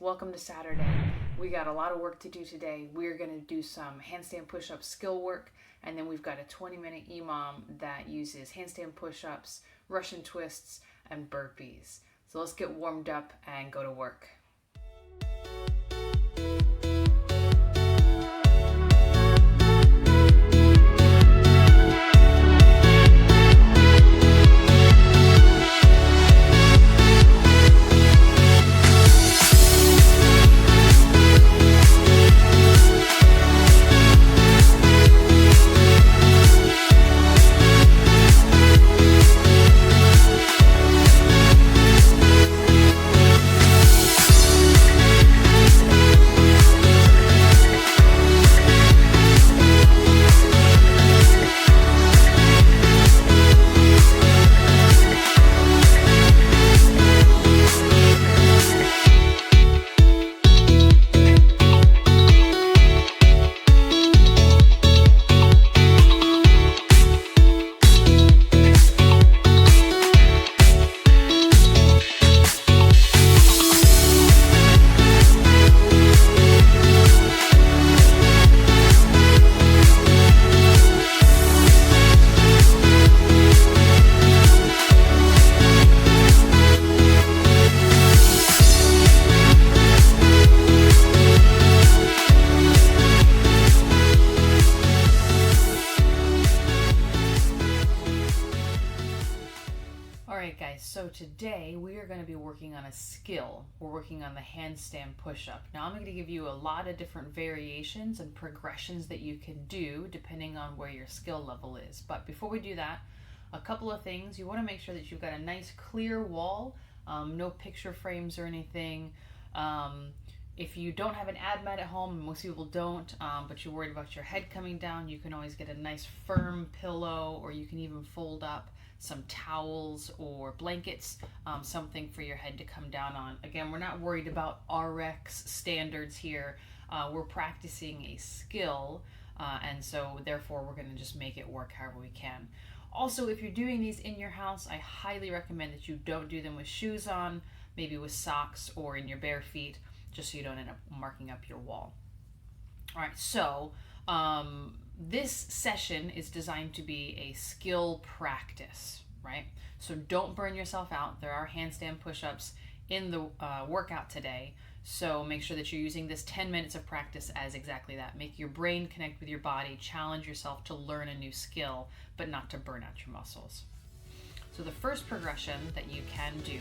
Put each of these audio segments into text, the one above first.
welcome to Saturday. We got a lot of work to do today. We're going to do some handstand push-up skill work, and then we've got a 20-minute EMOM that uses handstand push-ups, Russian twists, and burpees. So let's get warmed up and go to work. Alright guys, so today we are going to be working on a skill. We're working on the handstand push-up. Now I'm going to give you a lot of different variations and progressions that you can do depending on where your skill level is. But before we do that, a couple of things. You want to make sure that you've got a nice clear wall, no picture frames or anything. If you don't have an ab mat at home, most people don't, but you're worried about your head coming down, you can always get a nice firm pillow, or you can even fold up some towels or blankets, something for your head to come down on. Again, we're not worried about RX standards here. We're practicing a skill, and so therefore we're going to just make it work however we can. Also, if you're doing these in your house, I highly recommend that you don't do them with shoes on, maybe with socks or in your bare feet, just so you don't end up marking up your wall. All right, so this session is designed to be a skill practice, right? So don't burn yourself out. There are handstand push-ups in the workout today, so make sure that you're using this 10 minutes of practice as exactly that. Make your brain connect with your body, challenge yourself to learn a new skill, but not to burn out your muscles. So the first progression that you can do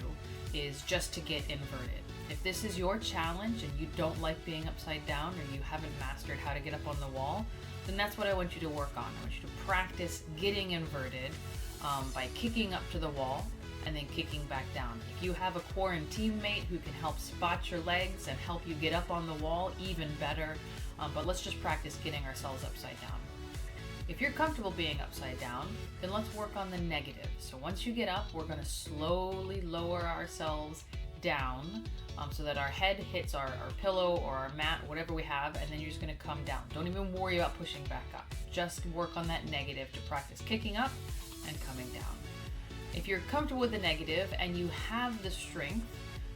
is just to get inverted. If this is your challenge and you don't like being upside down, or you haven't mastered how to get up on the wall, then that's what I want you to work on. I want you to practice getting inverted by kicking up to the wall and then kicking back down. If you have a quarantine mate who can help spot your legs and help you get up on the wall, even better. But let's just practice getting ourselves upside down. If you're comfortable being upside down, then let's work on the negative. So once you get up, we're going to slowly lower ourselves down so that our head hits our pillow or our mat, whatever we have, and then you're just going to come down. Don't even worry about pushing back up. Just work on that negative to practice kicking up and coming down. If you're comfortable with the negative and you have the strength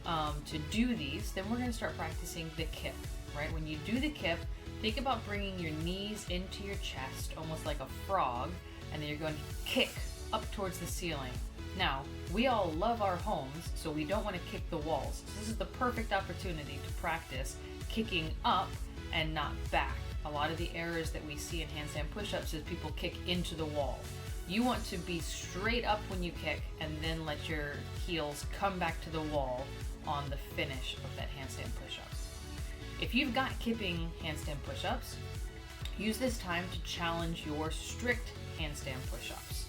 to do these, then we're going to start practicing the kip, right? When you do the kip, think about bringing your knees into your chest, almost like a frog, and then you're going to kick up towards the ceiling. Now, we all love our homes, so we don't want to kick the walls. So this is the perfect opportunity to practice kicking up and not back. A lot of the errors that we see in handstand push-ups is people kick into the wall. You want to be straight up when you kick and then let your heels come back to the wall on the finish of that handstand push-up. If you've got kipping handstand push-ups, use this time to challenge your strict handstand push-ups.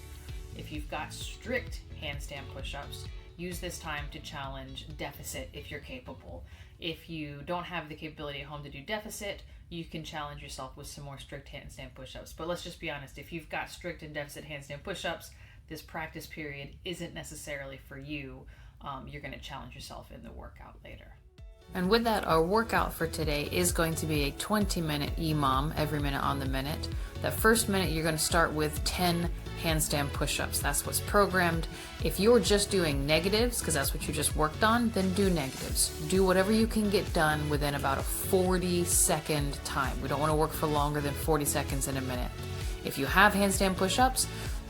If you've got strict handstand push-ups, use this time to challenge deficit if you're capable. If you don't have the capability at home to do deficit, you can challenge yourself with some more strict handstand push-ups. But let's just be honest, if you've got strict and deficit handstand push-ups, this practice period isn't necessarily for you. You're going to challenge yourself in the workout later. And with that, our workout for today is going to be a 20-minute EMOM, every minute on the minute. That first minute, you're going to start with 10 handstand push-ups. That's what's programmed. If you're just doing negatives, because that's what you just worked on, then do negatives. Do whatever you can get done within about a 40-second time. We don't want to work for longer than 40 seconds in a minute. If you have handstand push-ups,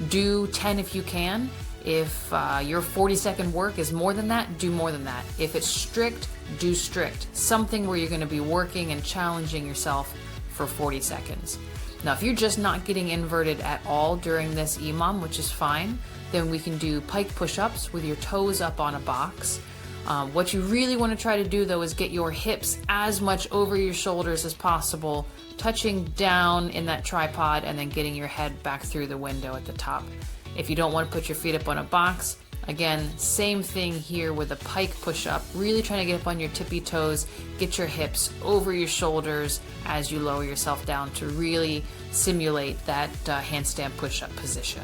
do 10 if you can. If your 40-second work is more than that, do more than that. If it's strict, do strict. Something where you're going to be working and challenging yourself for 40 seconds. Now, if you're just not getting inverted at all during this EMOM, which is fine, then we can do pike push-ups with your toes up on a box. What you really want to try to do, though, is get your hips as much over your shoulders as possible, touching down in that tripod, and then getting your head back through the window at the top. If you don't want to put your feet up on a box, again, same thing here with a pike push-up. Really trying to get up on your tippy toes, get your hips over your shoulders as you lower yourself down to really simulate that handstand push-up position.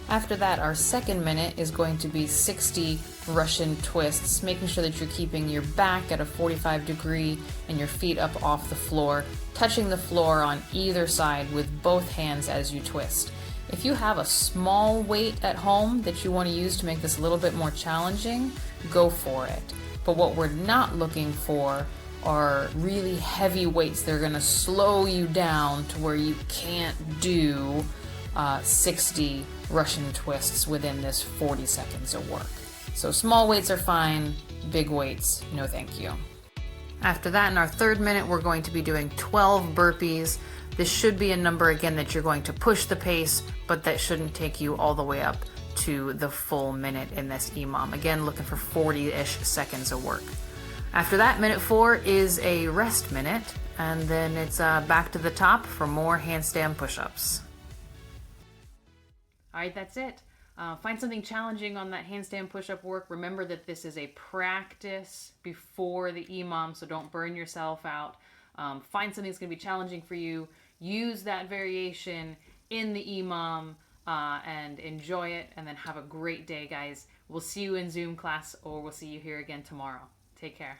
After that, our second minute is going to be 60 Russian twists, making sure that you're keeping your back at a 45 degree and your feet up off the floor, touching the floor on either side with both hands as you twist. If you have a small weight at home that you want to use to make this a little bit more challenging, go for it. But what we're not looking for are really heavy weights that are going to slow you down to where you can't do 60 Russian twists within this 40 seconds of work. So small weights are fine, big weights, no thank you. After that, in our third minute, we're going to be doing 12 burpees. This should be a number, again, that you're going to push the pace, but that shouldn't take you all the way up to the full minute in this EMOM. Again, looking for 40-ish seconds of work. After that, minute 4 is a rest minute, and then it's back to the top for more handstand push-ups. All right, that's it. Find something challenging on that handstand push-up work. Remember that this is a practice before the EMOM, so don't burn yourself out. Find something that's going to be challenging for you. Use that variation in the EMOM and enjoy it, and then have a great day, guys. We'll see you in Zoom class, or we'll see you here again tomorrow. Take care.